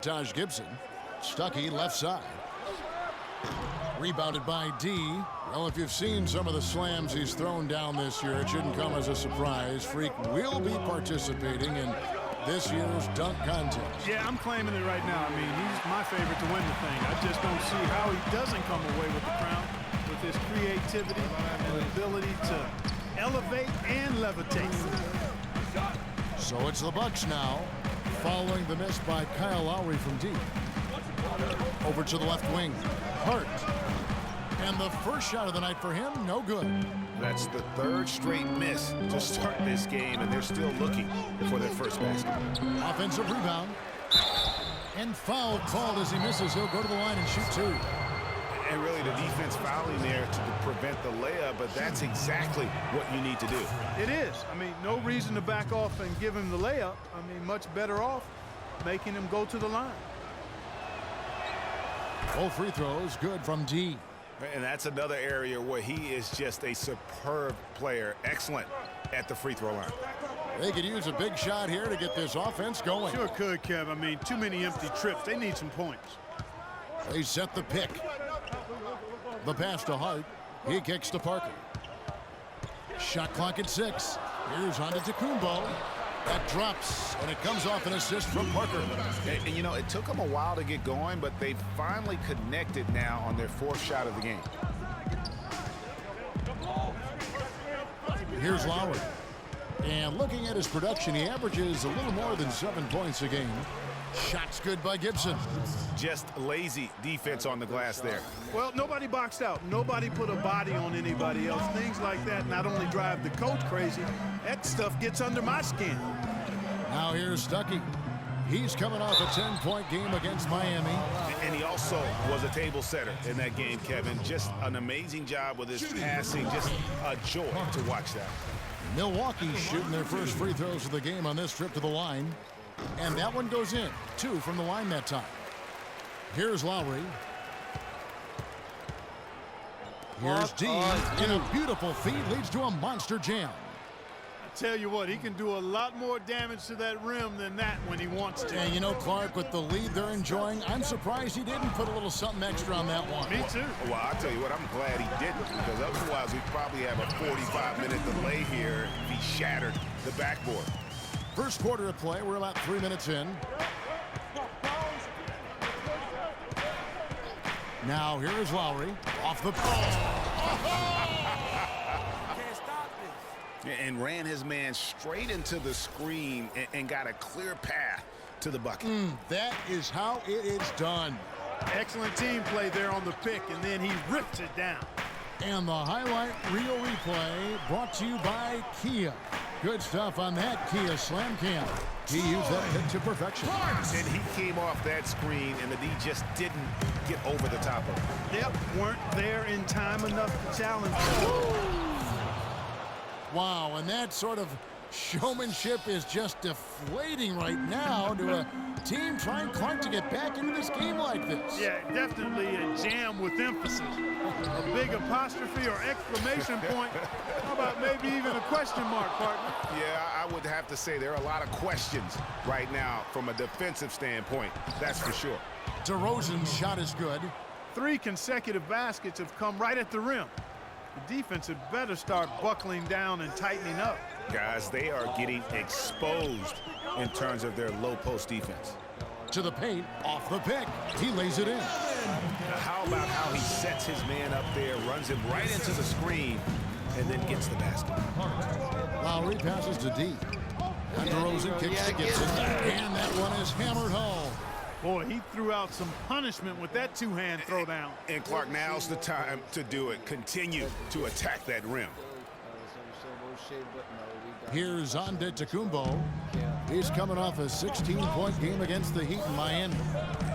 Taj Gibson. Stuckey left side. Rebounded by D. Well, if you've seen some of the slams he's thrown down this year, it shouldn't come as a surprise. Freak will be participating in this year's dunk contest. Yeah, I'm claiming it right now. I mean, he's my favorite to win the thing. I just don't see how he doesn't come away with the crown with his creativity and ability to elevate and levitate. So it's the Bucks now, following the miss by Kyle Lowry from deep. Over to the left wing, Hart. And the first shot of the night for him, no good. That's the third straight miss to start this game, and they're still looking for their first basket. Offensive rebound. And foul called as he misses. He'll go to the line and shoot two. And really the defense fouling there to prevent the layup, but that's exactly what you need to do. It is. I mean, no reason to back off and give him the layup. I mean, much better off making him go to the line. Both free throws good from D. And that's another area where he is just a superb player. Excellent at the free throw line. They could use a big shot here to get this offense going. Sure could, Kev. I mean, too many empty trips. They need some points. They set the pick. The pass to Hart. He kicks to Parker. Shot clock at 6. Here's Antetokounmpo. That drops, and it comes off an assist from Parker. And you know, it took them a while to get going, but they finally connected now on their fourth shot of the game. Here's Lowry. And looking at his production, he averages a little more than 7 points a game. Shots good by Gibson. Just lazy defense on the glass there. Well, nobody boxed out. Nobody put a body on anybody else. Things like that not only drive the coach crazy, that stuff gets under my skin. Now here's Stuckey. He's coming off a 10-point game against Miami. And he also was a table setter in that game, Kevin. Just an amazing job with his passing. Just a joy to watch that. Milwaukee shooting their first free throws of the game on this trip to the line. And that one goes in. 2 from the line that time. Here's Lowry. Here's D. And a beautiful feed leads to a monster jam. I tell you what, he can do a lot more damage to that rim than that when he wants to. And you know, Clark, with the lead they're enjoying, I'm surprised he didn't put a little something extra on that one. Me too. Well, I'll tell you what, I'm glad he didn't, because otherwise we'd probably have a 45-minute delay here if he shattered the backboard. First quarter of play, we're about 3 minutes in. Now here is Lowry off the and ran his man straight into the screen and got a clear path to the bucket. That is how it is done. Excellent team play there on the pick, and then he rips it down. And the highlight reel replay brought to you by Kia. Good stuff on that Kia Slam Cam. He used that pick to perfection. And he came off that screen, and the D just didn't get over the top of it. Yep, weren't there in time enough to challenge. Wow, and that sort of showmanship is just deflating right now to a team trying Clark to get back into this game like this. Yeah, definitely a jam with emphasis. A big apostrophe or exclamation point. How about maybe even a question mark, partner? Yeah, I would have to say there are a lot of questions right now from a defensive standpoint. That's for sure. DeRozan's shot is good. 3 consecutive baskets have come right at the rim. The defense had better start buckling down and tightening up. Guys, they are getting exposed in terms of their low post defense. To the paint, off the pick. He lays it in. Now, how about how he sets his man up there, runs him right into the screen, and then gets the basket. Lowry passes to D. And DeRozan kicks to Gibson. And that one is hammered home. Boy, he threw out some punishment with that 2-hand throwdown. And Clark, now's the time to do it. Continue to attack that rim. Here's Antetokounmpo. He's coming off a 16-point game against the Heat in Miami.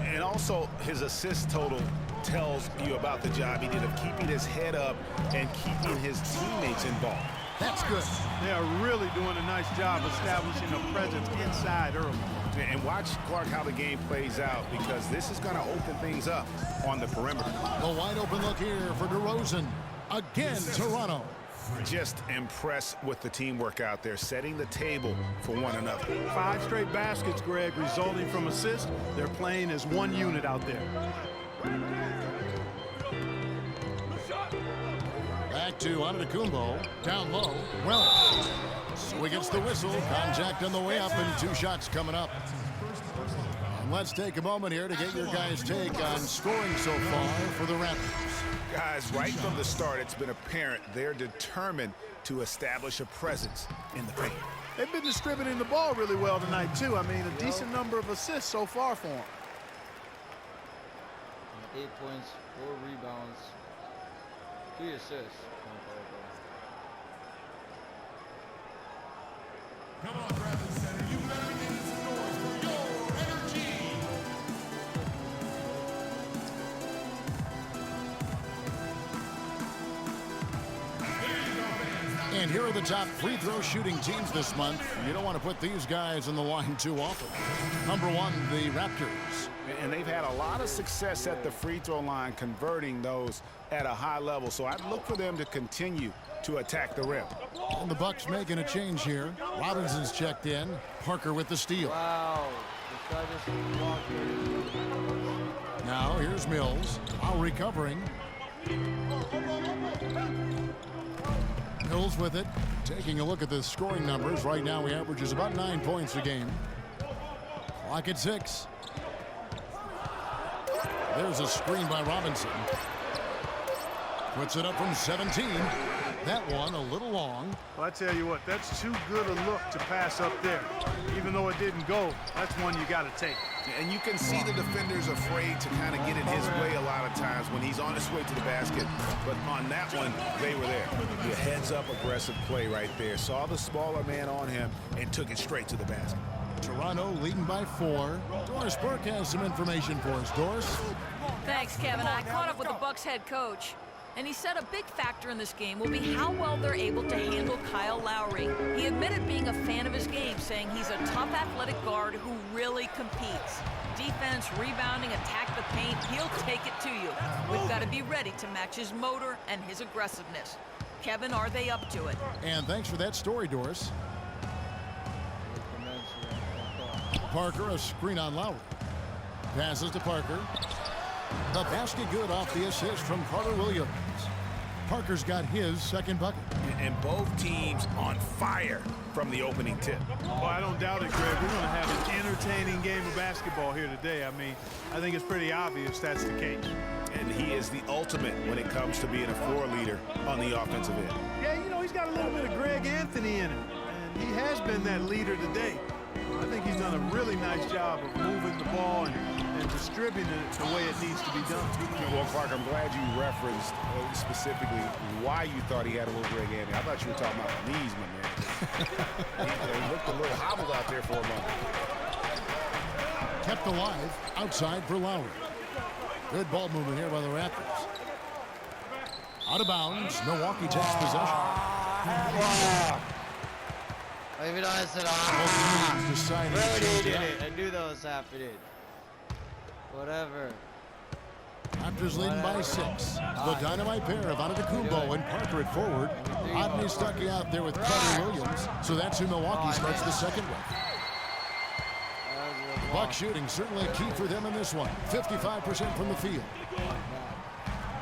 And also, his assist total tells you about the job he did of keeping his head up and keeping his teammates involved. That's good. They are really doing a nice job establishing a presence inside early. And watch, Clark, how the game plays out, because this is going to open things up on the perimeter. The wide open look here for DeRozan. Again, Toronto. Just impressed with the teamwork out there, setting the table for one another. 5 straight baskets, Greg, resulting from assists. They're playing as one unit out there. Back to Antetokounmpo, down low. Well, so he gets the whistle. Contact on the way up, and 2 shots coming up. And let's take a moment here to get your guys' take on scoring so far for the Raptors. Guys, right from the start, it's been apparent they're determined to establish a presence in the paint. They've been distributing the ball really well tonight, too. I mean, a decent number of assists so far for them. 8 points, 4 rebounds, 3 assists. Come on, Bradley Center. You better be making some noise for your energy. And here are the top free throw shooting teams this month. You don't want to put these guys on the line too often. Number 1, the Raptors. And they've had a lot of success at the free throw line, converting those at a high level. So I'd look for them to continue to attack the rim. And the Bucks making a change here. Robinson's checked in. Parker with the steal. Wow. This guy just walked in. Now here's Mills. While recovering. Mills with it. Taking a look at the scoring numbers. Right now he averages about 9 points a game. Clock at 6. There's a screen by Robinson. Puts it up from 17. That one a little long. Well, I tell you what, that's too good a look to pass up there. Even though it didn't go, that's one you got to take. And you can see the defender's afraid to kind of get in his way a lot of times when he's on his way to the basket. But on that one, they were there. The heads-up aggressive play right there. Saw the smaller man on him and took it straight to the basket. Toronto leading by 4. Doris Burke has some information for us. Doris? Thanks, Kevin. I caught up with the Bucks head coach, and he said a big factor in this game will be how well they're able to handle Kyle Lowry. He admitted being a fan of his game, saying he's a tough athletic guard who really competes. Defense, rebounding, attack the paint, he'll take it to you. We've got to be ready to match his motor and his aggressiveness. Kevin, are they up to it? And thanks for that story, Doris. Parker, a screen on Lowry. Passes to Parker. The basket good off the assist from Carter Williams. Parker's got his second bucket. And both teams on fire from the opening tip. Well, I don't doubt it, Greg. We're going to have an entertaining game of basketball here today. I mean, I think it's pretty obvious that's the case. And he is the ultimate when it comes to being a floor leader on the offensive end. Yeah, you know, he's got a little bit of Greg Anthony in him, and he has been that leader today. I think he's done a really nice job of moving the ball and distributing it the way it needs to be done. Well, Clark, I'm glad you referenced specifically why you thought he had a little Greg Anthony. I thought you were talking about the knees, my man. He looked a little hobbled out there for a moment. Kept alive outside for Lowry. Good ball movement here by the Raptors. Out of bounds. Milwaukee takes possession. Leave it on, I said, Both teams deciding to Brody change did it up. it. I knew that was happening. Whatever. Raptors leading by 6. The dynamite pair of Antetokounmpo and Parker at forward. Rodney Stuckey out there with Carter Williams. So that's who Milwaukee starts the second with. Buck shooting certainly a key for them in this one. 55% from the field.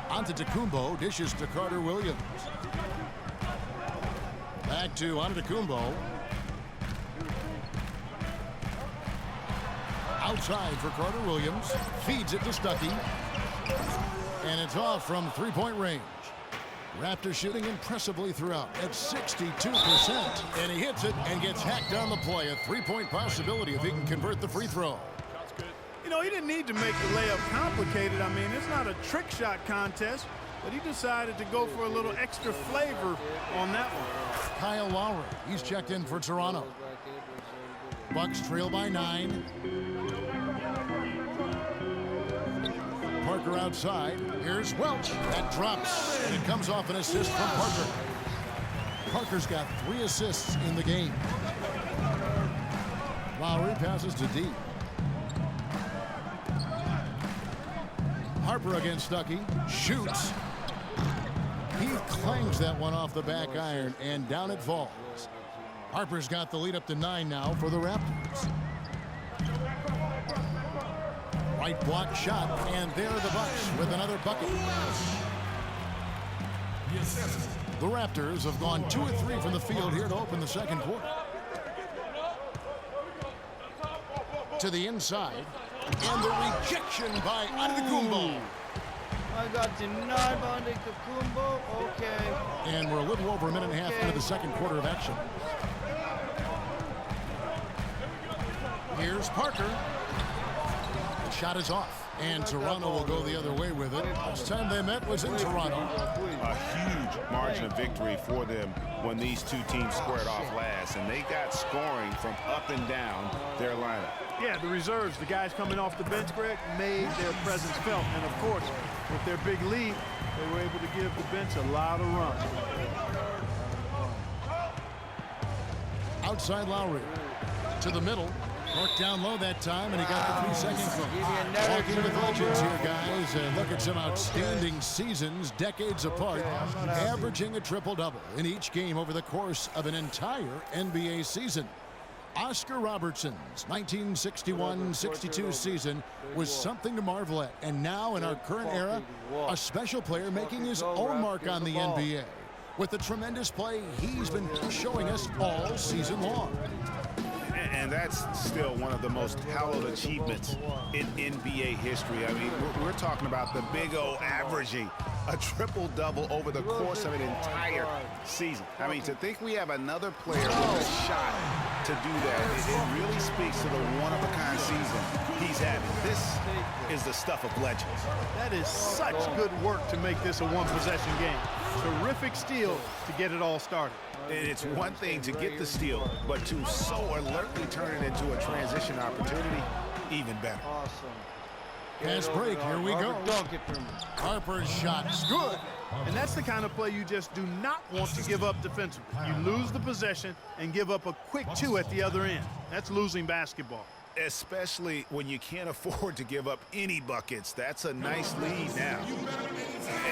Antetokounmpo dishes to Carter Williams. Back to Antetokounmpo. Outside for Carter Williams. Feeds it to Stuckey. And it's off from three-point range. Raptors shooting impressively throughout at 62%. And he hits it and gets hacked on the play. A three-point possibility if he can convert the free throw. You know, he didn't need to make the layup complicated. I mean, it's not a trick shot contest, but he decided to go for a little extra flavor on that one. Kyle Lowry, he's checked in for Toronto. Bucks trail by 9. Parker outside. Here's Welch. That drops, and it comes off an assist from Parker. Parker's got 3 assists in the game. Lowry passes to D. Harper against Stuckey. Shoots. He clangs that one off the back iron, and down it falls. Harper's got the lead up to 9 now for the Raptors. Right block shot, and there are the Bucks with another bucket. The Raptors have gone 2 of 3 from the field here to open the second quarter. To the inside, and the rejection by Antetokounmpo. I got denied by Antetokounmpo. Okay. And we're a little over a minute and a half into the second quarter of action. Here's Parker. The shot is off, and Toronto will go the other way with it. Last time they met was in Toronto. A huge margin of victory for them when these two teams squared off last, and they got scoring from up and down their lineup. Yeah, the reserves, the guys coming off the bench, Greg, made their presence felt. And, of course, with their big lead, they were able to give the bench a lot of run. Outside Lowry. To the middle. Worked down low that time, and he got the 3-second call. Walking with legends here, guys. And look at some outstanding seasons, decades apart, averaging a triple-double in each game over the course of an entire NBA season. Oscar Robertson's 1961-62 season was something to marvel at. And now, in our current era, a special player making his own mark on the NBA with the tremendous play he's been showing us all season long. And that's still one of the most hallowed achievements in NBA history. I mean, we're talking about the Big O averaging a triple-double over the course of an entire season. I mean, to think we have another player with a shot to do that, it really speaks to the one-of-a-kind season he's having. This is the stuff of legends. That is such good work to make this a one-possession game. Terrific steal to get it all started. And it's one thing to get the steal, but to so alertly turn it into a transition opportunity, even better. Awesome. Pass break, here we go. Dunk it for me. Harper's shot's good. And that's the kind of play you just do not want to give up defensively. You lose the possession and give up a quick 2 at the other end. That's losing basketball. Especially when you can't afford to give up any buckets. That's a nice lead now.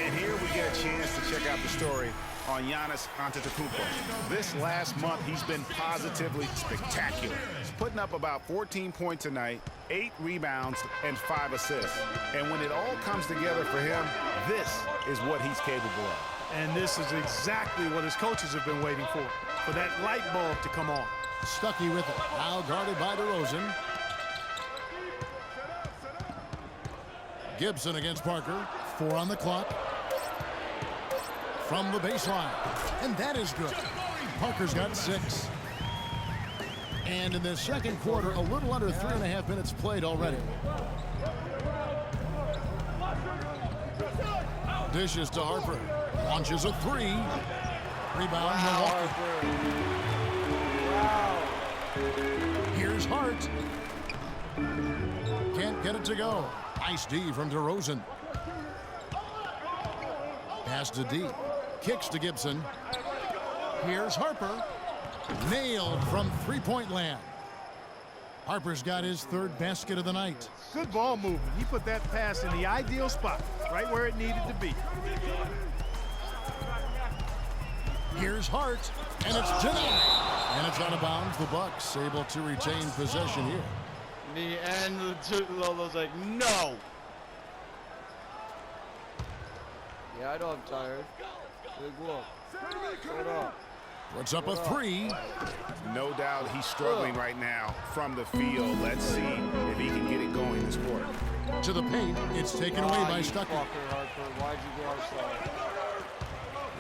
And here we get a chance to check out the story on Giannis Antetokounmpo. This last month, he's been positively spectacular. He's putting up about 14 points a night, 8 rebounds, and 5 assists. And when it all comes together for him, this is what he's capable of. And this is exactly what his coaches have been waiting for that light bulb to come on. Stuckey with it. Now guarded by DeRozan. Gibson against Parker. 4 on the clock. From the baseline. And that is good. Parker's got 6. And in the second quarter, a little under 3.5 minutes played already. Dishes to Harper. Launches a 3. Rebound, Milwaukee. Here's Hart. Can't get it to go. Nice D from DeRozan. Pass to D. Kicks to Gibson. Here's Harper. Nailed from three-point land. Harper's got his 3rd basket of the night. Good ball movement. He put that pass in the ideal spot, right where it needed to be. Here's Hart, and it's denied. And it's out of bounds. The Bucks able to retain possession here. And Lolo's like, no. Yeah, I know I'm tired. Big whoop. Hold up. Puts up a 3. No doubt he's struggling right now from the field. Let's see if he can get it going this quarter. To the paint, it's taken away by Stuckey. Why'd you go outside?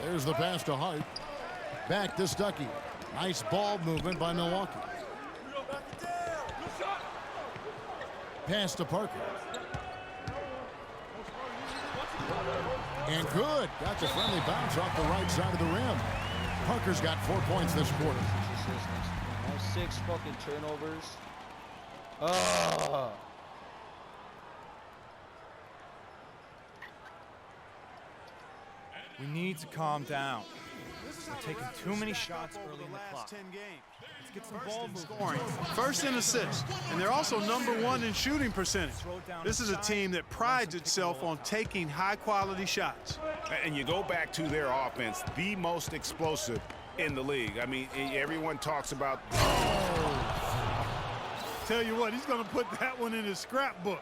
There's the pass to Hart. Back to Stuckey. Nice ball movement by Milwaukee. Pass to Parker. And good. Got the friendly bounce off the right side of the rim. Parker's got 4 points this quarter. 6 fucking turnovers. We need to calm down. We're taking too many shots early in the clock. 10 games. It's Get some ball movement. Scoring, first in assists, and they're also #1 in shooting percentage. This is a team that prides itself on taking high-quality shots. And you go back to their offense, the most explosive in the league. I mean, everyone talks about... Tell you what, he's going to put that one in his scrapbook.